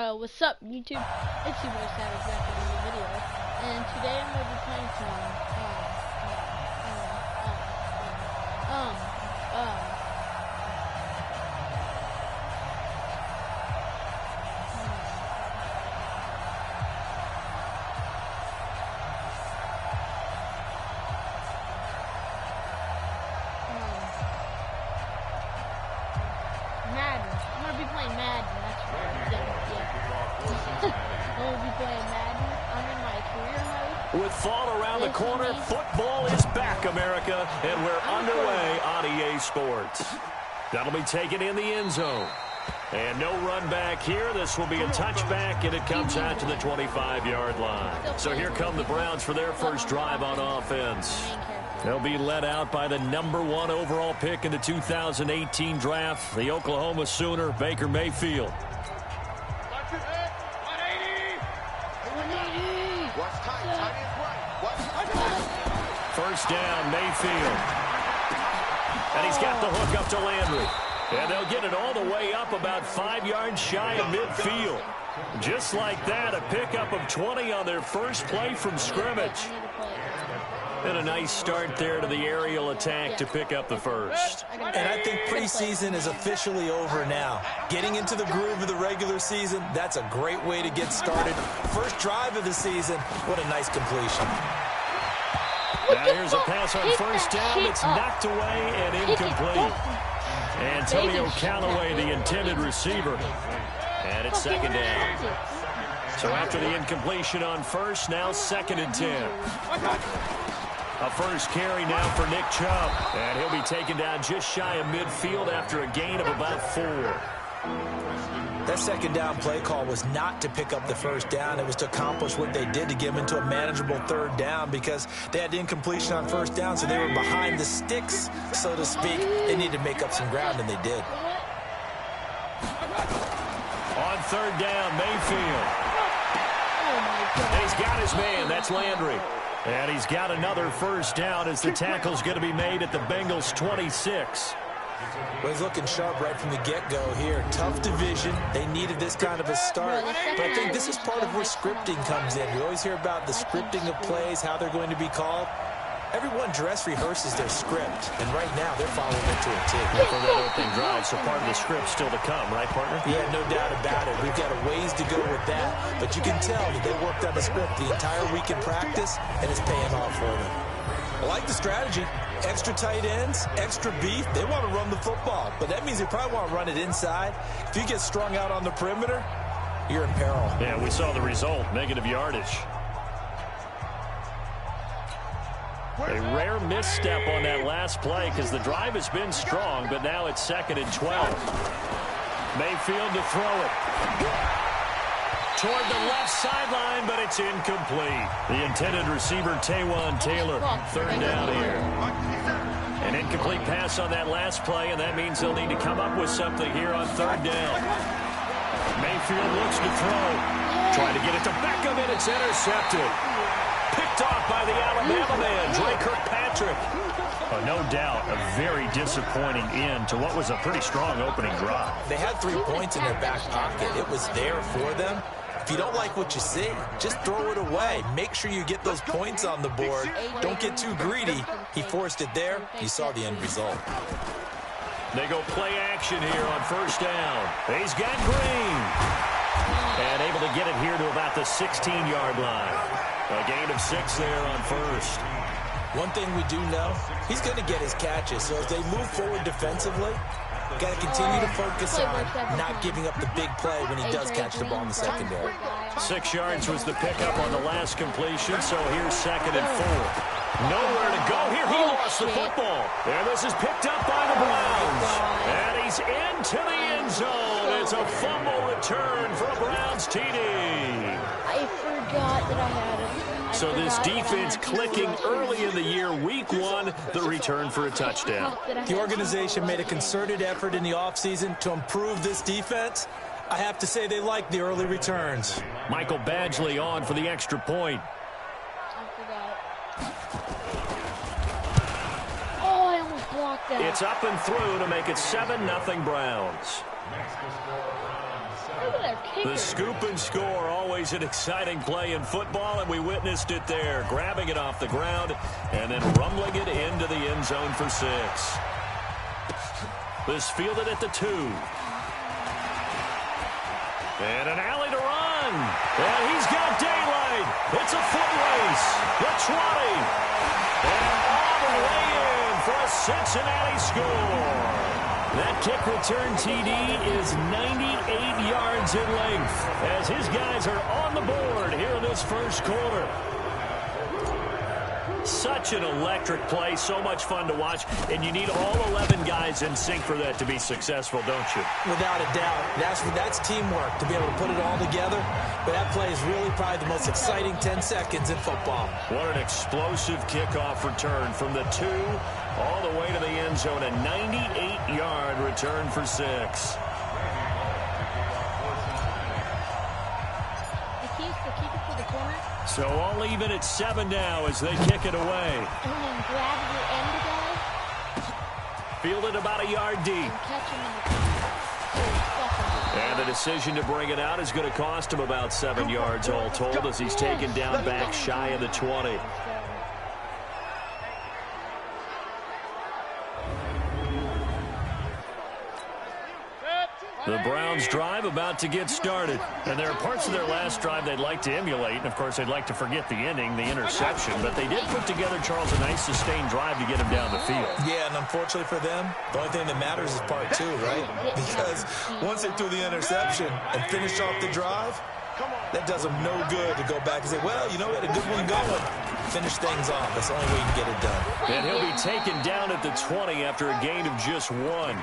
Bro, what's up, YouTube? It's your boy Savage back with another video, and today I'm going to be playing Madden. I'm going to be playing Madden, that's right. I'm going to be playing Madden. I'm in my career mode. With fall around the corner, football is back, America, and we're underway on EA Sports. That'll be taken in the end zone. And no run back here. This will be a touchback, and it comes out to the 25-yard line. So here come the Browns for their first drive on offense. They'll be led out by the #1 overall pick in the 2018 draft, the Oklahoma Sooner, Baker Mayfield. First down, Mayfield. And he's got the hook up to Landry. And they'll get it all the way up about 5 yards shy of midfield. Just like that, a pickup of 20 on their first play from scrimmage. And a nice start there to the aerial attack to pick up the first. And I think preseason is officially over now. Getting into the groove of the regular season, that's a great way to get started. First drive of the season, what a nice completion. Now here's a pass on first down. It's knocked away and incomplete. Antonio Callaway, the intended receiver. And it's second down. So after the incompletion on first, now 2nd and 10. A first carry now for Nick Chubb. And he'll be taken down just shy of midfield after a gain of about 4. That second down play call was not to pick up the first down. It was to accomplish what they did to get them into a manageable 3rd down because they had the incompletion on first down, so they were behind the sticks, so to speak. They needed to make up some ground, and they did. On 3rd down, Mayfield. And he's got his man. That's Landry. And he's got another first down as the tackle's going to be made at the Bengals' 26. Well, he's looking sharp right from the get-go here. Tough division. They needed this kind of a start. But I think this is part of where scripting comes in. We always hear about the scripting of plays, how they're going to be called. Everyone dress rehearses their script, and right now they're following it to a T. For that opening drive, so part of the script still to come, right, partner? Yeah, no doubt about it. We've got a ways to go with that, but you can tell that they worked on the script the entire week in practice, and it's paying off for them. I like the strategy. Extra tight ends, extra beef. They want to run the football, but that means they probably want to run it inside. If you get strung out on the perimeter, you're in peril. Yeah, we saw the result, negative yardage. A rare misstep on that last play because the drive has been strong, but now it's 2nd and 12. Mayfield to throw it. Toward the left sideline, but it's incomplete. The intended receiver, Taywan Taylor, 3rd down here. An incomplete pass on that last play, and that means they'll need to come up with something here on 3rd down. Mayfield looks to throw. Trying to get it to Beckham, and it's intercepted. Picked off by the Alabama man, Dre Kirkpatrick. No doubt, a very disappointing end to what was a pretty strong opening drive. They had 3 points in their back pocket. It was there for them. If you don't like what you see, just throw it away. Make sure you get those points on the board. Don't get too greedy. He forced it there. You saw the end result. They go play action here on first down. He's got Green. And able to get it here to about the 16-yard line. A gain of 6 there on first. One thing we do know, he's going to get his catches. So as they move forward defensively, got to continue to focus on not giving up the big play when he does catch the ball in the secondary. 6 yards was the pickup on the last completion, so here's 2nd and 4. Nowhere to go here. He lost the football. And this is picked up by the Browns. And he's into the end zone. It's a fumble return for a Browns TD. I forgot that I had it. So this defense clicking early in the year, week 1, the return for a touchdown. The organization made a concerted effort in the offseason to improve this defense. I have to say they like the early returns. Michael Badgley on for the extra point. I forgot. Oh, I almost blocked that. It's up and through to make it 7-0 Browns. Look at their kicker. The scoop and score, always an exciting play in football, and we witnessed it there. Grabbing it off the ground and then rumbling it into the end zone for 6. This fielded at the 2. And an alley to run. And he's got daylight. It's a foot race. The 20. And all the way in for a Cincinnati score. That kick return TD is 98 yards in length as his guys are on the board here in this first quarter. Such an electric play, so much fun to watch, and you need all 11 guys in sync for that to be successful, don't you? Without a doubt. That's teamwork to be able to put it all together. But that play is really probably the most exciting 10 seconds in football. What an explosive kickoff return from the 2 all the way to the end zone. A 98-yard return for 6. So all even at 7 now as they kick it away. And then grab the end guy. Fielded about a yard deep. And catch him in the And the decision to bring it out is going to cost him about 7 yards all told as he's taken down back shy of the 20. The Browns drive about to get started. And there are parts of their last drive they'd like to emulate. And, of course, they'd like to forget the ending, the interception. But they did put together, Charles, a nice sustained drive to get him down the field. Yeah, and unfortunately for them, the only thing that matters is part 2, right? Because once they threw the interception and finished off the drive, that does them no good to go back and say, well, you know, we had a good one going. Finish things off. That's the only way you can get it done. And he'll be taken down at the 20 after a gain of just 1.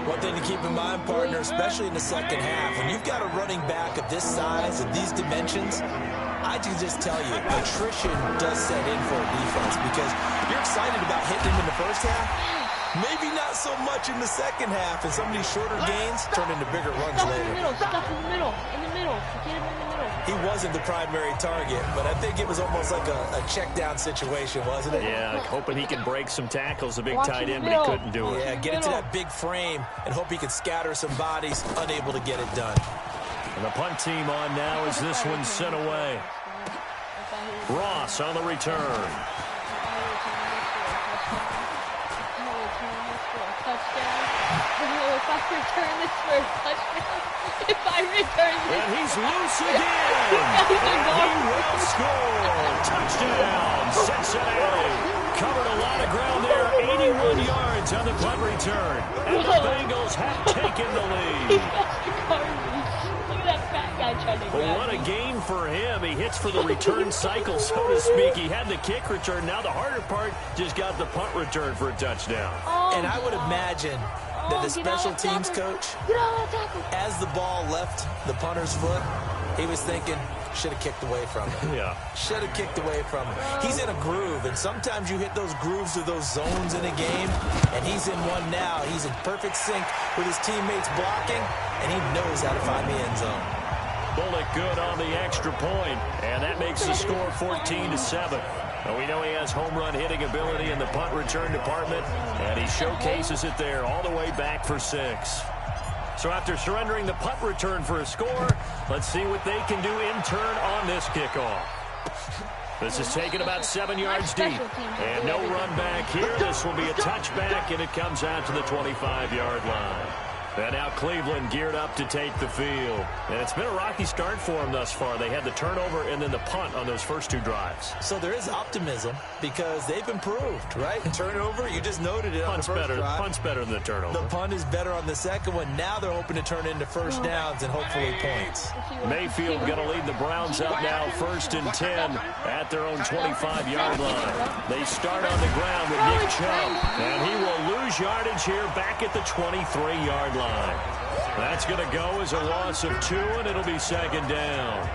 One thing to keep in mind, partner, especially in the second half, when you've got a running back of this size and these dimensions, I can just tell you, attrition does set in for a defense because you're excited about hitting him in the first half. Maybe not so much in the second half, and some of these shorter gains turn into bigger runs later. Stuff in the middle. Get him in the middle. He wasn't the primary target, but I think it was almost like a check down situation, wasn't it? Yeah, hoping he can break some tackles, a big tight end, but he couldn't do it. Yeah, get into that big frame and hope he can scatter some bodies, unable to get it done. And the punt team on now as this one's sent away. Ross on the return. If I return this, and he's loose again. And he will score. Touchdown, Cincinnati. Covered a lot of ground there. 81 yards on the punt return. And the Bengals have taken the lead. Look at that fat guy trying to grab Well, what a game for him. He hits for the return cycle, so to speak. He had the kick return. Now the harder part just got the punt return for a touchdown. And I would imagine that the special teams coach, as the ball left the punter's foot, he was thinking, should have kicked away from it. Yeah. Should have kicked away from it. He's in a groove, and sometimes you hit those grooves or those zones in a game, and he's in one now. He's in perfect sync with his teammates blocking, and he knows how to find the end zone. Bullock good on the extra point, and that makes the score 14-7. We know he has home run hitting ability in the punt return department, and he showcases it there all the way back for 6. So after surrendering the punt return for a score, let's see what they can do in turn on this kickoff. This is taken about 7 yards deep, and no run back here. This will be a touchback, and it comes out to the 25-yard line. And now Cleveland geared up to take the field. And it's been a rocky start for them thus far. They had the turnover and then the punt on those first 2 drives. So there is optimism because they've improved, right? Turnover, you just noted it on the first drive. Punt's better than the turnover. The punt is better on the second one. Now they're hoping to turn into first downs and hopefully points. Mayfield going to lead the Browns out now 1st and 10 at their own 25-yard line. They start on the ground with Nick Chubb, and he will lose yardage here back at the 23-yard line. That's going to go as a loss of 2, and it'll be 2nd down.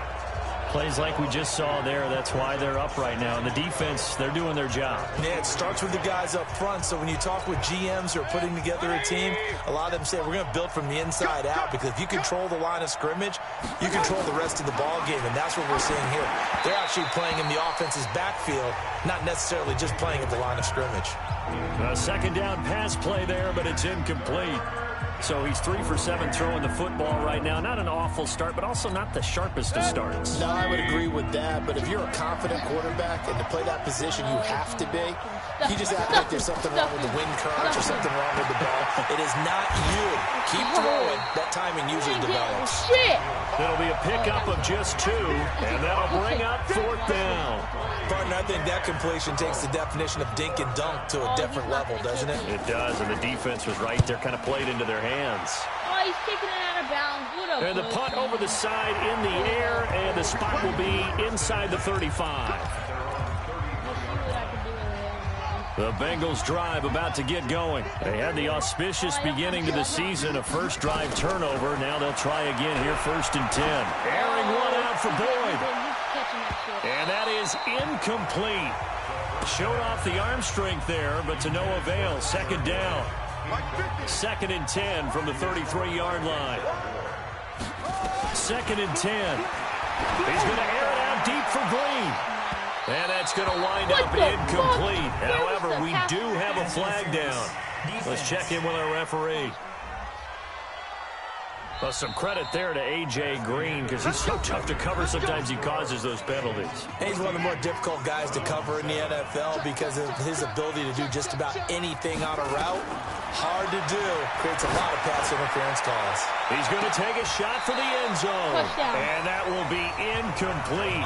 Plays like we just saw there, that's why they're up right now. And the defense, they're doing their job. Yeah, it starts with the guys up front. So when you talk with GMs who are putting together a team, a lot of them say we're going to build from the inside out because if you control the line of scrimmage, you control the rest of the ball game, and that's what we're seeing here. They're actually playing in the offense's backfield, not necessarily just playing at the line of scrimmage. A 2nd down pass play there, but it's incomplete. So he's 3 for 7 throwing the football right now. Not an awful start, but also not the sharpest of starts. No, I would agree with that. But if you're a confident quarterback and to play that position, you have to be. You just act like there's something wrong with the wind currents or something wrong with the ball. It is not you. Keep throwing. That timing usually develops. It'll be a pickup of just 2, and that'll bring up 4th down. Partner, I think that completion takes the definition of dink and dunk to a different level, doesn't it? It does, and the defense was right there, kind of played into their hands. Oh, he's kicking it out of bounds. And the punt over the side in the air, and the spot will be inside the 35. The Bengals drive about to get going. They had the auspicious beginning to the season, a first drive turnover. Now they'll try again here, 1st and 10. Airing one out for Boyd. And that is incomplete. Showed off the arm strength there, but to no avail. 2nd down. 2nd and 10 from the 33-yard line. 2nd and 10. He's going to air it out deep for Green. And that's going to wind up incomplete. However, we do have a flag down. Let's check in with our referee. Well, some credit there to A.J. Green because he's so tough to cover. Sometimes he causes those penalties. He's one of the more difficult guys to cover in the NFL because of his ability to do just about anything on a route. Hard to do. Creates a lot of pass interference calls. He's going to take a shot for the end zone. Touchdown. And that will be incomplete.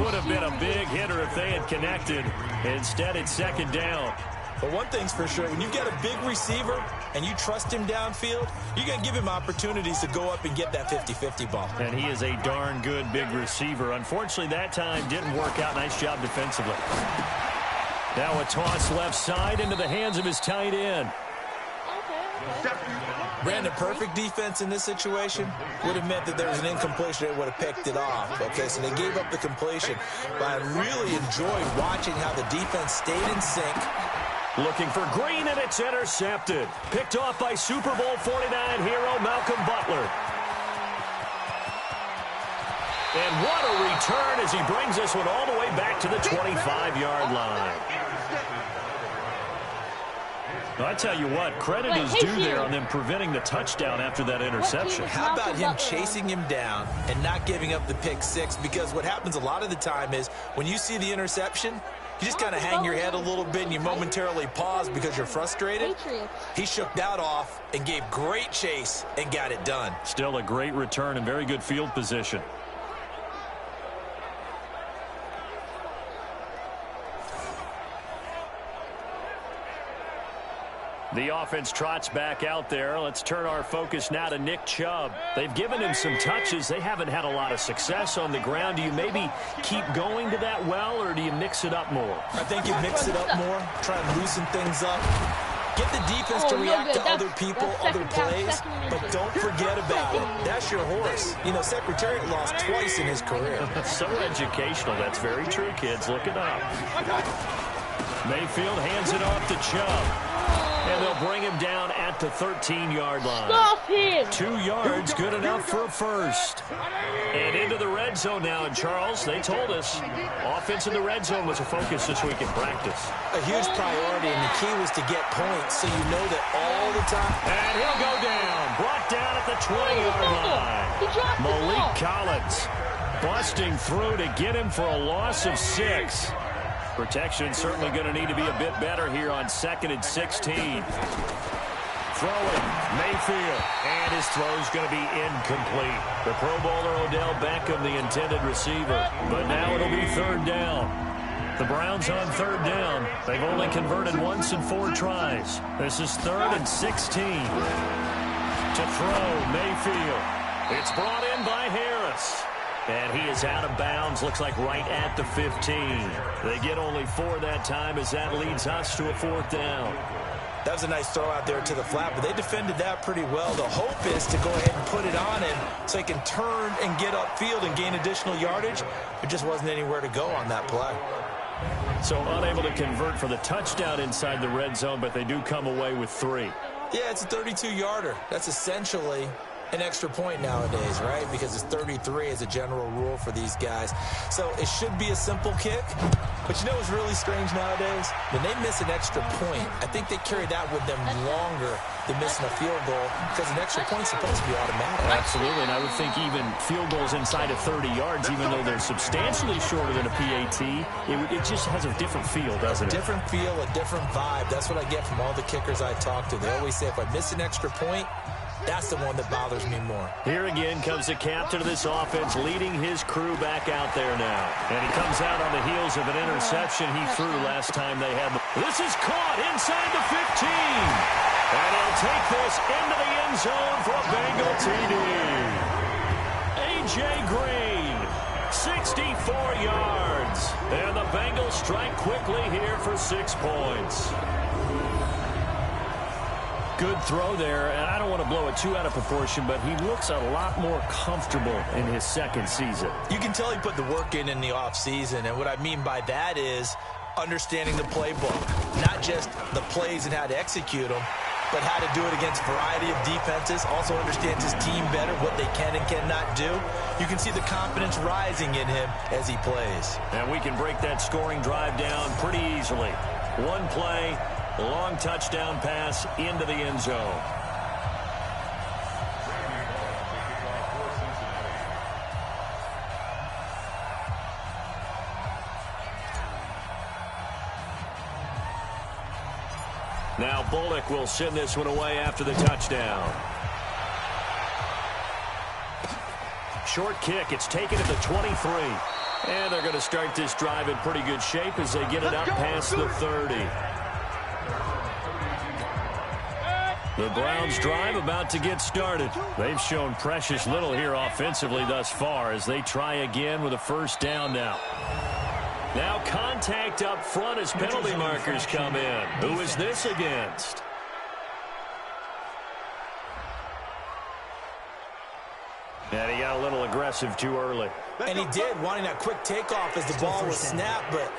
Would have been a big hitter if they had connected. Instead, it's 2nd down. But one thing's for sure, when you get a big receiver and you trust him downfield, you're going to give him opportunities to go up and get that 50-50 ball. And he is a darn good big receiver. Unfortunately, that time didn't work out. Nice job defensively. Now a toss left side into the hands of his tight end. Brandon, perfect defense in this situation would have meant that there was an incompletion. They would have picked it off. Okay, so they gave up the completion. But I really enjoyed watching how the defense stayed in sync. Looking for Green, and it's intercepted. Picked off by Super Bowl 49 hero Malcolm Butler. And what a return as he brings this one all the way back to the 25-yard line. I tell you what, credit is due there on them preventing the touchdown after that interception. How about him chasing him down and not giving up the pick 6? Because what happens a lot of the time is when you see the interception, you just kind of hang your head a little bit and you momentarily pause because you're frustrated. He shook that off and gave great chase and got it done. Still a great return and very good field position. The offense trots back out there. Let's turn our focus now to Nick Chubb. They've given him some touches. They haven't had a lot of success on the ground. Do you maybe keep going to that well, or do you mix it up more? I think you mix it up more, try and loosen things up. Get the defense to react to other people, other plays, but don't forget about it. That's your horse. You know, Secretariat lost twice in his career. So educational. That's very true, kids. Look it up. Mayfield hands it off to Chubb. And they'll bring him down at the 13-yard line. Stop him! 2 yards, good enough for a first. And into the red zone now. And, Charles, they told us offense in the red zone was a focus this week in practice. A huge priority, and the key was to get points so you know that all the time. And he'll go down. Brought down at the 20-yard line. Malik Collins busting through to get him for a loss of 6. Protection certainly going to need to be a bit better here on 2nd and 16. Throwing, Mayfield, and his throw's going to be incomplete. The Pro Bowler Odell Beckham, the intended receiver. But now it'll be 3rd down. The Browns on 3rd down. They've only converted once in 4 tries. This is 3rd and 16. To throw, Mayfield. It's brought in by Harris. And he is out of bounds, looks like right at the 15. They get only 4 that time as that leads us to a 4th down. That was a nice throw out there to the flat, but they defended that pretty well. The hope is to go ahead and put it on him so he can turn and get upfield and gain additional yardage. There just wasn't anywhere to go on that play. So unable to convert for the touchdown inside the red zone, but they do come away with 3. Yeah, it's a 32-yarder. That's essentially an extra point nowadays, right? Because it's 33 as a general rule for these guys. So it should be a simple kick. But you know what's really strange nowadays? When they miss an extra point, I think they carry that with them longer than missing a field goal because an extra point's supposed to be automatic. Absolutely, and I would think even field goals inside of 30 yards, even though they're substantially shorter than a PAT, it just has a different feel, doesn't it? A different feel, a different vibe. That's what I get from all the kickers I talk to. They always say if I miss an extra point, that's the one that bothers me more. Here again comes the captain of this offense leading his crew back out there now. And he comes out on the heels of an interception he threw last time they had. This is caught inside the 15. And he'll take this into the end zone for a Bengal TD. A.J. Green, 64 yards. And the Bengals strike quickly here for 6 points. Good throw there, and I don't want to blow it too out of proportion, but he looks a lot more comfortable in his second season. You can tell he put the work in the offseason, and what I mean by that is understanding the playbook, not just the plays and how to execute them, but how to do it against a variety of defenses, also understands his team better, what they can and cannot do. You can see the confidence rising in him as he plays. And we can break that scoring drive down pretty easily. One play, long touchdown pass into the end zone. Now Bullock will send this one away after the touchdown. Short kick. It's taken at the 23. And they're going to start this drive in pretty good shape as they get it up past the 30. The Browns drive about to get started. They've shown precious little here offensively thus far as they try again with a first down now. Now contact up front as penalty markers come in. Who is this against? And he got a little aggressive too early. And he did, wanting that quick takeoff as the ball was snapped, but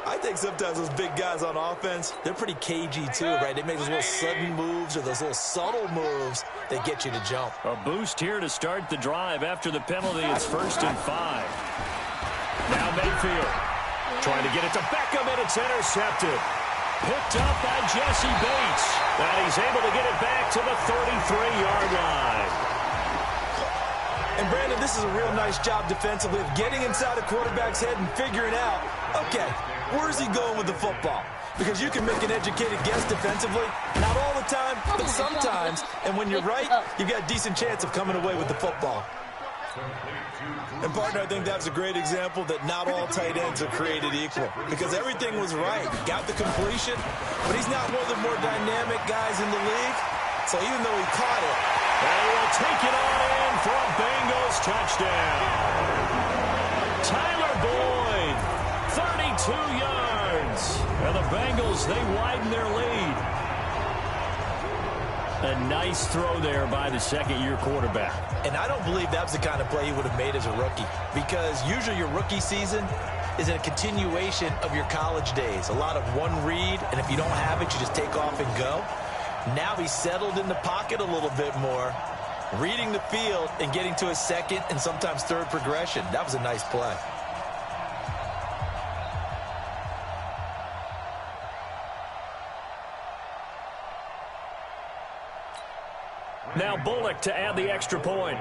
I think sometimes those big guys on offense, they're pretty cagey too, right? They make those little sudden moves or those little subtle moves that get you to jump. A boost here to start the drive after the penalty. It's 1st and 5. Now Mayfield trying to get it to Beckham, and it's intercepted. Picked up by Jesse Bates. And he's able to get it back to the 33-yard line. And, Brandon, this is a real nice job defensively of getting inside a quarterback's head and figuring out, okay, where's he going with the football? Because you can make an educated guess defensively, not all the time, but sometimes. And when you're right, you've got a decent chance of coming away with the football. And, partner, I think that was a great example that not all tight ends are created equal. Because everything was right. Got the completion, but he's not one of the more dynamic guys in the league. So even though he caught it, and he will take it on in for a Bengals touchdown. Tyler Boyd, 32 yards. And the Bengals, they widen their lead. A nice throw there by the second-year quarterback. And I don't believe that was the kind of play he would have made as a rookie. Because usually your rookie season is a continuation of your college days. A lot of one read, and if you don't have it, you just take off and go. Now he's settled in the pocket a little bit more, reading the field and getting to his second and sometimes third progression. That was a nice play. Now Bullock to add the extra point.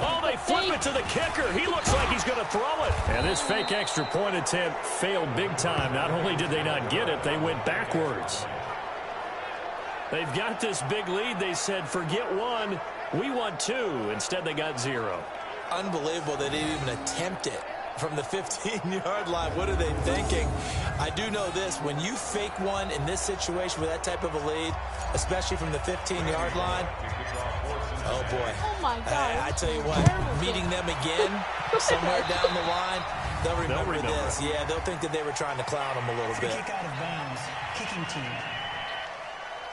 Oh, they flip it to the kicker. He looks like he's going to throw it. And this fake extra point attempt failed big time. Not only did they not get it, they went backwards. They've got this big lead. They said, forget one, we want two. Instead, they got 0. Unbelievable they didn't even attempt it from the 15-yard line. What are they thinking? I do know this. When you fake one in this situation with that type of a lead, especially from the 15-yard line, oh, boy. Oh, my God. I tell you what, meeting them again somewhere down the line, they'll remember this. Yeah, they'll think that they were trying to clown them a little bit. Kick out of bounds. Kicking team.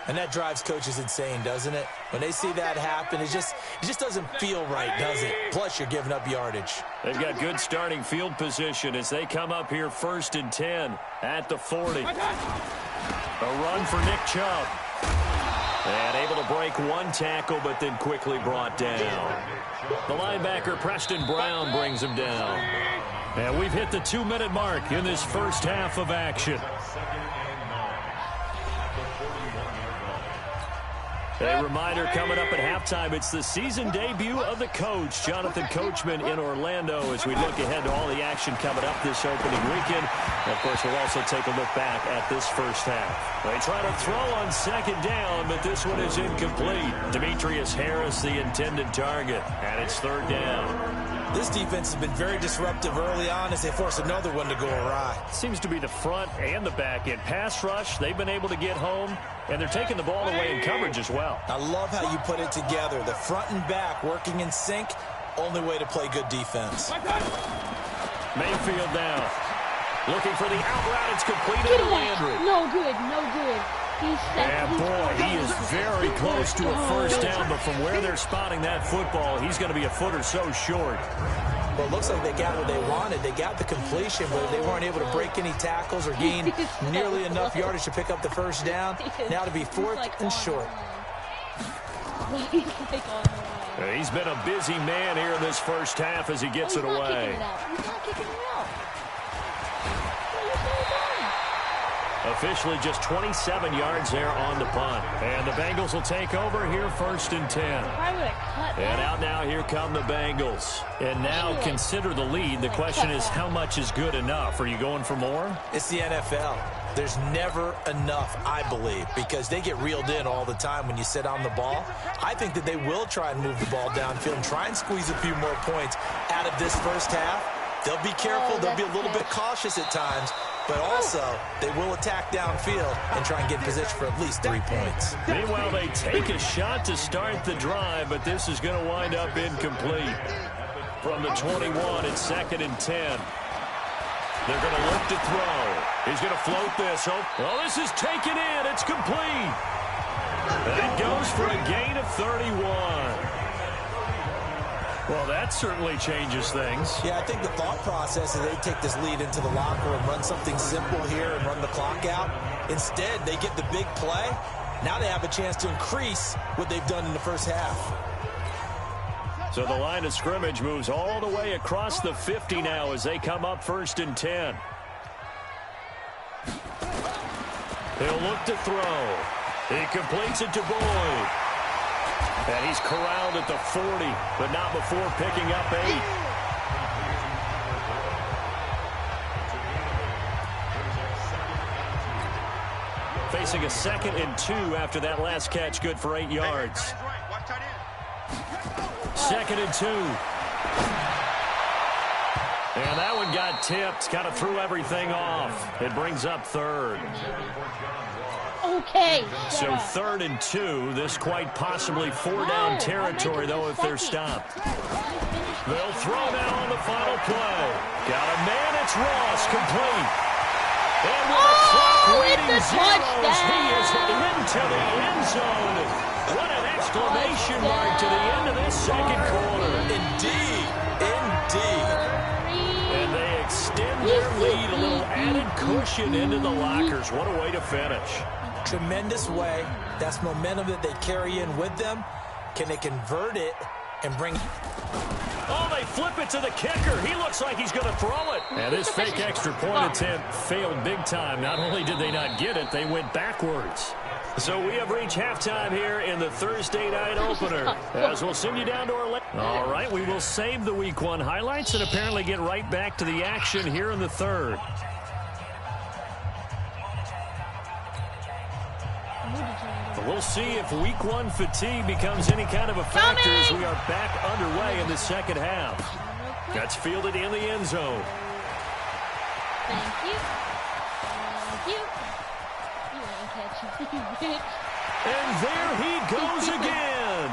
And that drives coaches insane, doesn't it? When they see that happen, it just doesn't feel right, does it? Plus, you're giving up yardage. They've got good starting field position as they come up here 1st and 10 at the 40. A run for Nick Chubb. And able to break one tackle, but then quickly brought down. The linebacker, Preston Brown, brings him down. And we've hit the 2-minute mark in this first half of action. A reminder coming up at halftime, it's the season debut of the coach, Jonathan Coachman, in Orlando, as we look ahead to all the action coming up this opening weekend. And of course, we'll also take a look back at this first half. They try to throw on second down, but this one is incomplete. Demetrius Harris, the intended target, and it's third down. This defense has been very disruptive early on as they force another one to go awry. Seems to be the front and the back end. Pass rush, they've been able to get home, and they're taking the ball away in coverage as well. I love how you put it together. The front and back working in sync, only way to play good defense. Mayfield now. Looking for the out route. It's completed to Landry. No good, no good. And boy, he is very close to a first down, but from where they're spotting that football, he's going to be a foot or so short. Well, it looks like they got what they wanted. They got the completion, but they weren't able to break any tackles or gain nearly enough yardage to pick up the first down. Now to be fourth and short. He's been a busy man here in this first half as he gets it away. He's not kicking it out. Officially just 27 yards there on the punt. And the Bengals will take over here first and 10. And out now, here come the Bengals. And now consider the lead. The question is, how much is good enough? Are you going for more? It's the NFL. There's never enough, I believe, because they get reeled in all the time when you sit on the ball. I think that they will try and move the ball downfield and try and squeeze a few more points out of this first half. They'll be careful. They'll be a little bit cautious at times. But also, they will attack downfield and try and get in position for at least 3 points. Meanwhile, they take a shot to start the drive, but this is going to wind up incomplete. From the 21, it's second and 10. They're going to look to throw. He's going to float this. Oh, this is taken in. It's complete. That goes for a gain of 31. Well, that certainly changes things. Yeah, I think the thought process is they take this lead into the locker room, run something simple here and run the clock out. Instead, they get the big play. Now they have a chance to increase what they've done in the first half. So the line of scrimmage moves all the way across the 50 now as they come up first and 10. He'll look to throw. He completes it to Boyd. And he's corralled at the 40, but not before picking up 8. Facing a second and 2 after that last catch, good for 8 yards. Second and 2. And that one got tipped, kind of threw everything off. It brings up third. Okay. So third and 2. This quite possibly 4-down territory, though, if they're stopped. They'll throw now on the final play. Got a man. It's Ross, complete. And with the clock reading zeros, he is into the end zone. What an exclamation mark to the end of this second quarter. Indeed. Indeed. And they extend their lead, a little added cushion into the lockers. What a way to finish. Tremendous way. That's momentum that they carry in with them. Can they convert it and bring... Oh, they flip it to the kicker. He looks like he's going to throw it. And this fake extra point attempt failed big time. Not only did they not get it, they went backwards. So we have reached halftime here in the Thursday night opener, as we'll send you down to Orlando. All right, we will save the Week 1 highlights and apparently get right back to the action here in the third. We'll see if Week 1 fatigue becomes any kind of a factor as we are back underway in the second half. That's fielded in the end zone. Thank you. Thank you. You ain't catching me, bitch. And there he goes again.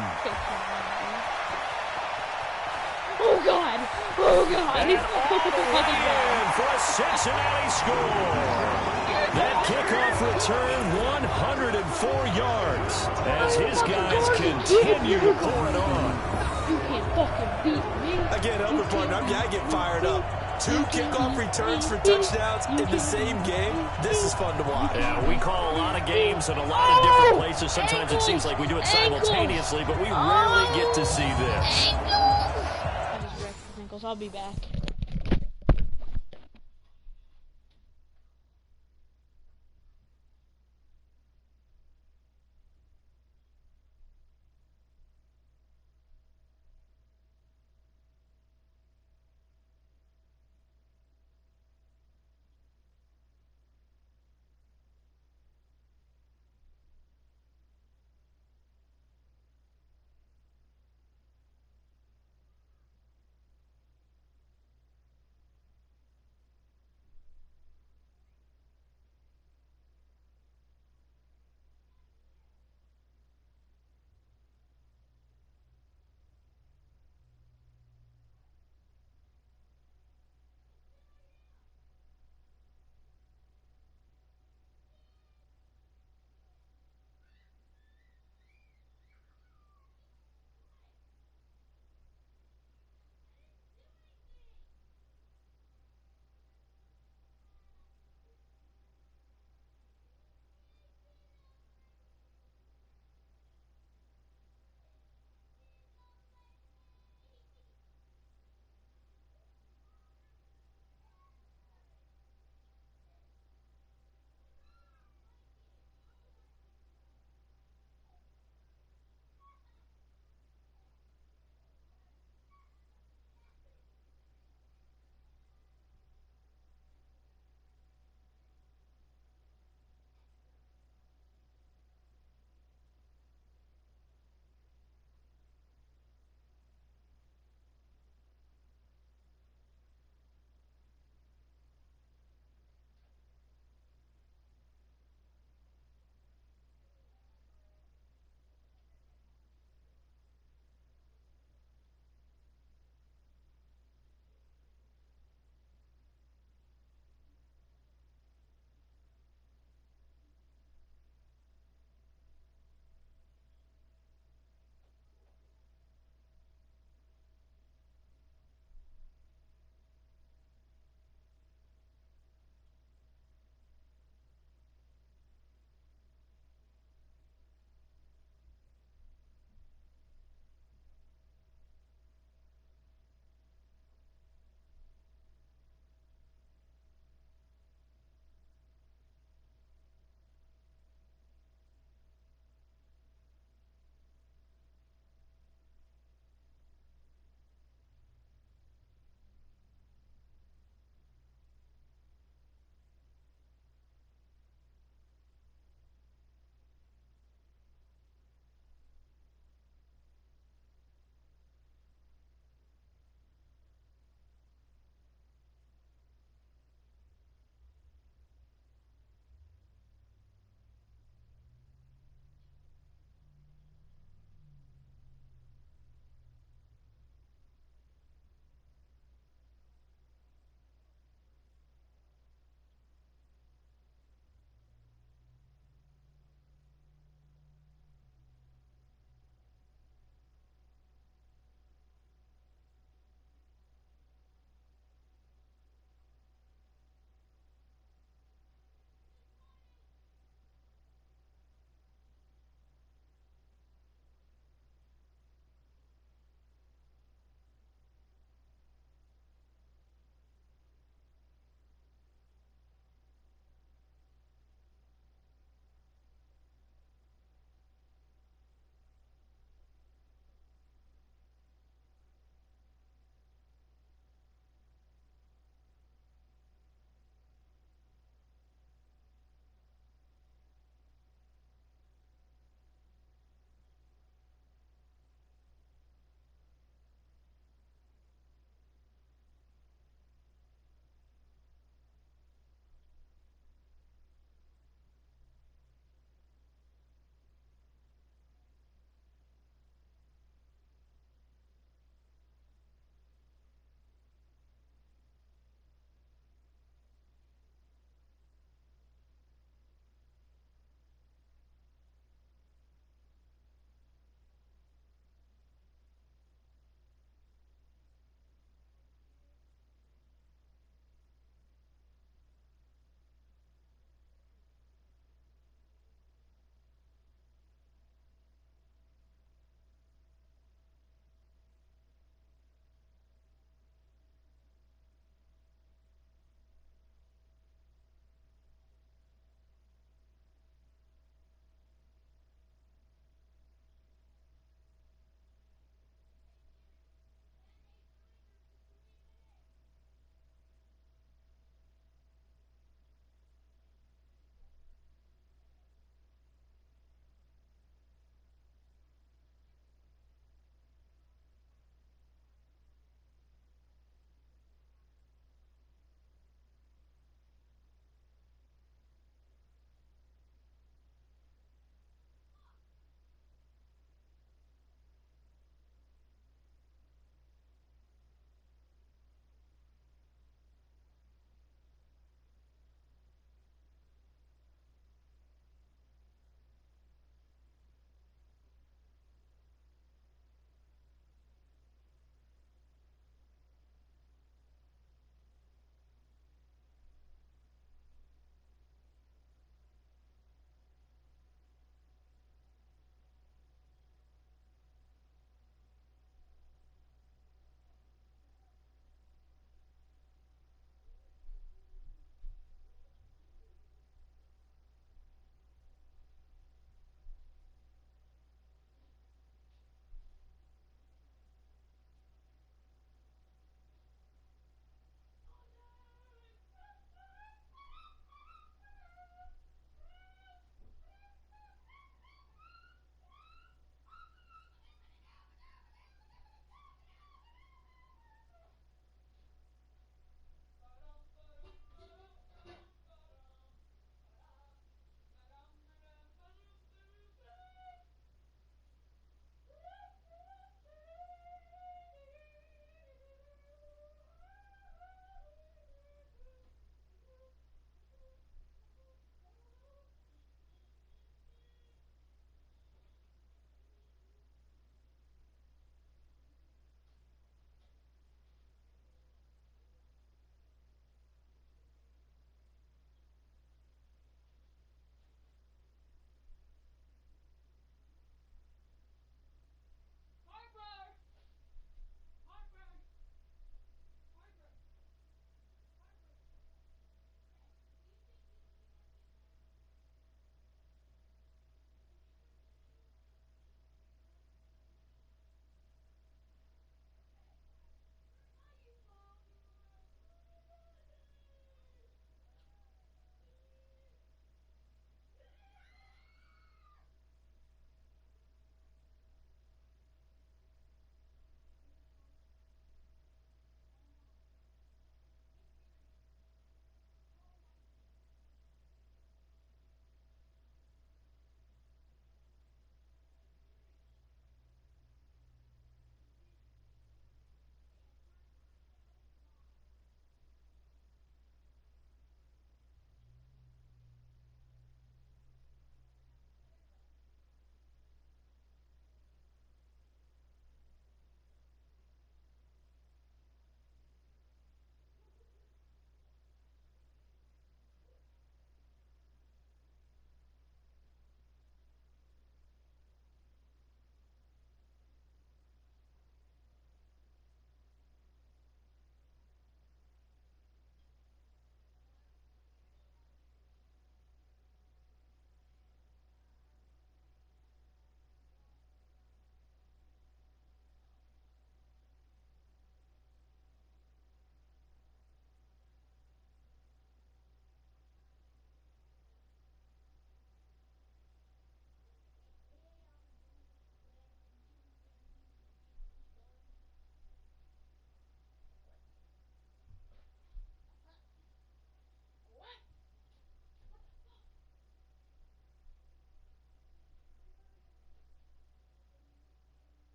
Oh, God. Oh, God. And all the way in for a Cincinnati score. That kickoff return, 104 yards, as his guys continue to pour it on. You can't fucking beat me. Again, other partner, I get fired up. 2 kickoff returns for touchdowns in the same game. This is fun to watch. Yeah, we call a lot of games in a lot of different places. Sometimes it seems like we do it simultaneously, but we rarely get to see this. I just wrecked his ankles. I'll be back.